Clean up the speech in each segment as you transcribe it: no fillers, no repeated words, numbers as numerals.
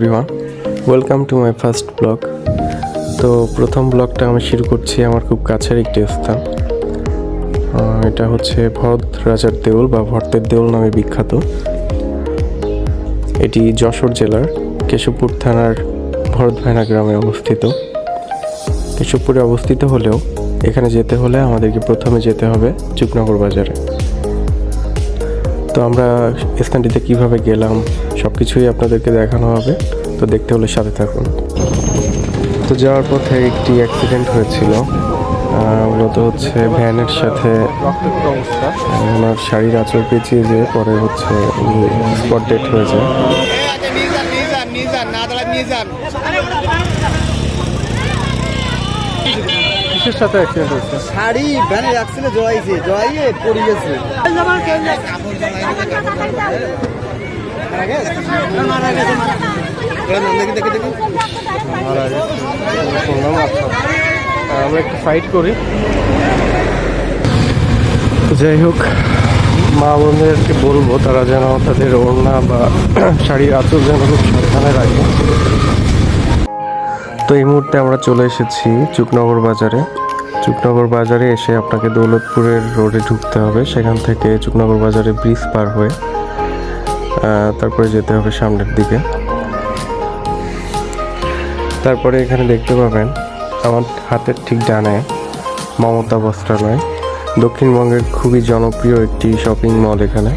Everyone, welcome to my first blog. তো প্রথম ব্লগটা আমি শুরু করছি আমার খুব কাছের একটি স্থান। এটা হচ্ছে ভরত রাজার দেউল বা ভরতের দেউল নামে বিখ্যাত। এটি যশোর জেলার কেশবপুর থানার ভরতভায়না গ্রামে অবস্থিত। কেশবপুরে অবস্থিত হলেও এখানে যেতে হলে আমাদেরকে প্রথমে যেতে হবে চুকনগর বাজারে। তো আমরা স্থানটিতে কিভাবে গেলাম সব কিছুই আপনাদেরকে দেখানো হবে, তো দেখতে হলে সাথে থাকুন। তো যাওয়ার পথে একটি অ্যাক্সিডেন্ট হয়েছিল, মূলত হচ্ছে ভ্যানের সাথে ওনার শাড়ির আঁচল পেঁচিয়ে যেয়ে পরে হচ্ছে স্পট ডেট হয়ে যায়। কিসের সাথে অ্যাক্সিডেন্ট হয়েছে? শাড়ি ভ্যানে রাখছিলে জড়াইয়ে পড়ে গেছে। আমরা একটু ফাইট করি। যাই হোক, মা বোনদেরকে বলবো তারা যেন তাদের ওড়না বা শাড়ির আঁচল যেন খুব সাবধানে রাখে। তো এই মুহূর্তে আমরা চলে এসেছি চুকনগর বাজারে। চুকনগর বাজারে এসে আপনাকে দৌলতপুরের রোডে ঢুকতে হবে, সেখান থেকে চুকনগর বাজারে ব্রিজ পার হয়ে তারপরে যেতে হবে সামনের দিকে। তারপরে এখানে দেখতে পাবেন আমার হাতের ঠিক ডানে মমতা বস্ত্রালয়, দক্ষিণবঙ্গের খুবই জনপ্রিয় একটি শপিং মল। এখানে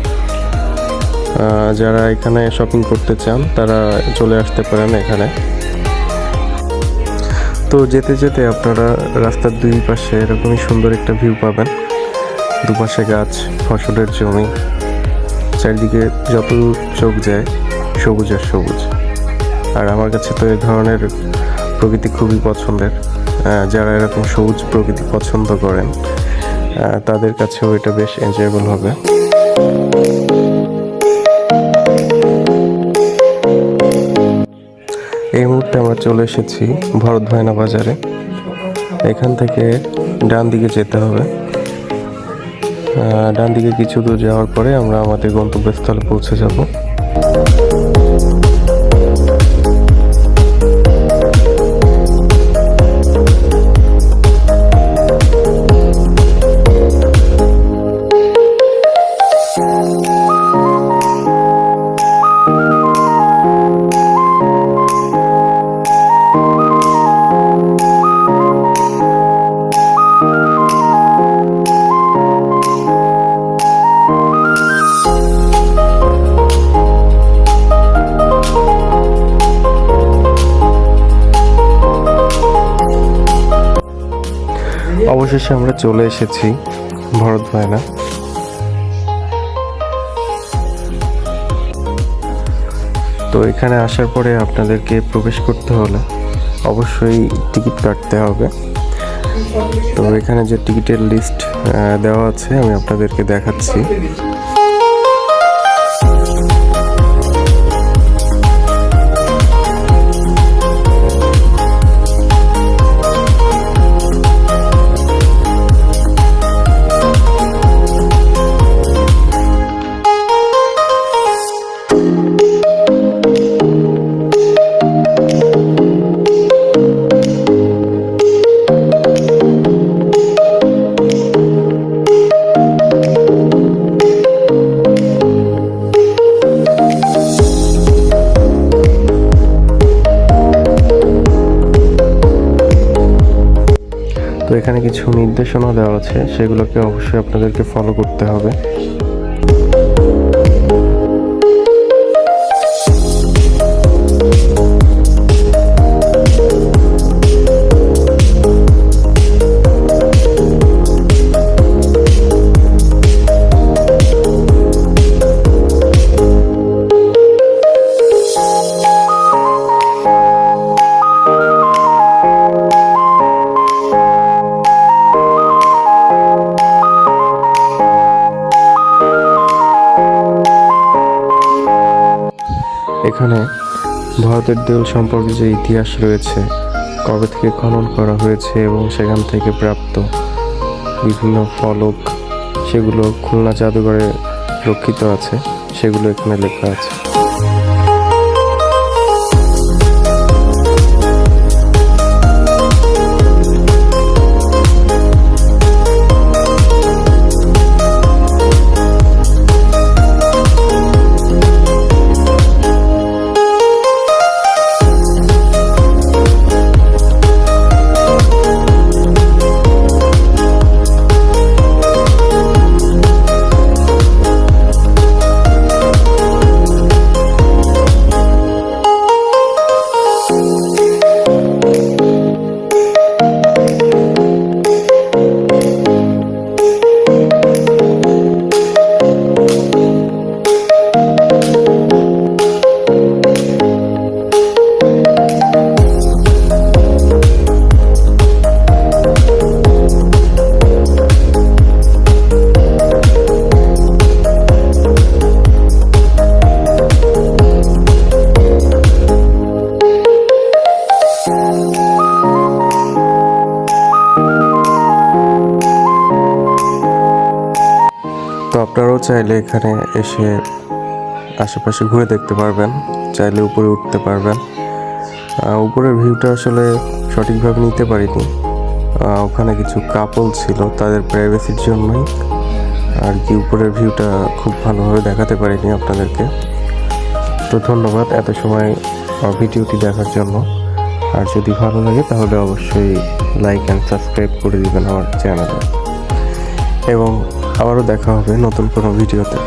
যারা এখানে শপিং করতে চান তারা চলে আসতে পারেন এখানে। তো যেতে যেতে আপনারা রাস্তার দুই পাশে এরকমই সুন্দর একটা ভিউ পাবেন। দুপাশে গাছ, ফসলের জমি, চারিদিকে যত চোখ যায় সবুজ আর সবুজ। আর আমার কাছে তো এই ধরনের প্রকৃতি খুবই পছন্দের। যারা এরকম সবুজ প্রকৃতি পছন্দ করেন তাদের কাছেও এটা বেশ এনজয়েবল হবে। এই মুহূর্তে আমরা চলে এসেছি ভরতভায়না বাজারে। এখান থেকে ডান দিকে যেতে হবে। ডান দিকে কিছু দূর যাওয়ার পরে আমরা আমাদের গন্তব্যস্থলে পৌঁছে যাব। অবশেষে আমরা চলে এসেছি ভরতভায়না। তো এখানে আসার পরে আপনাদেরকে প্রবেশ করতে হলে অবশ্যই টিকিট কাটতে হবে। তো এখানে যে টিকিটের লিস্ট দেওয়া আছে আমি আপনাদেরকে দেখাচ্ছি। তো এখানে কিছু নির্দেশনা দেওয়া আছে, সেগুলোকে অবশ্যই আপনাদেরকে ফলো করতে হবে। এখানে ভরতের দেউল সম্পর্কে যে ইতিহাস রয়েছে, কবে থেকে খনন করা হয়েছে এবং সেখান থেকে প্রাপ্ত বিভিন্ন ফলক, সেগুলো খুলনা জাদুঘরে রক্ষিত আছে, সেগুলো এখানে লেখা আছে। আপনারাও চাইলে এখানে এসে আশেপাশে ঘুরে দেখতে পারবেন, চাইলে উপরে উঠতে পারবেন। উপরের ভিউটা আসলে সঠিকভাবে নিতে পারিনি, ওখানে কিছু কাপল ছিল, তাদের প্রাইভেসির জন্যই আর কি উপরের ভিউটা খুব ভালোভাবে দেখাতে পারিনি আপনাদেরকে। তো ধন্যবাদ এত সময় ভিডিওটি দেখার জন্য। আর যদি ভালো লাগে তাহলে অবশ্যই লাইক অ্যান্ড সাবস্ক্রাইব করে দিবেন আমার চ্যানেলে, এবং আবারও দেখা হবে নতুন কোনো ভিডিওতে।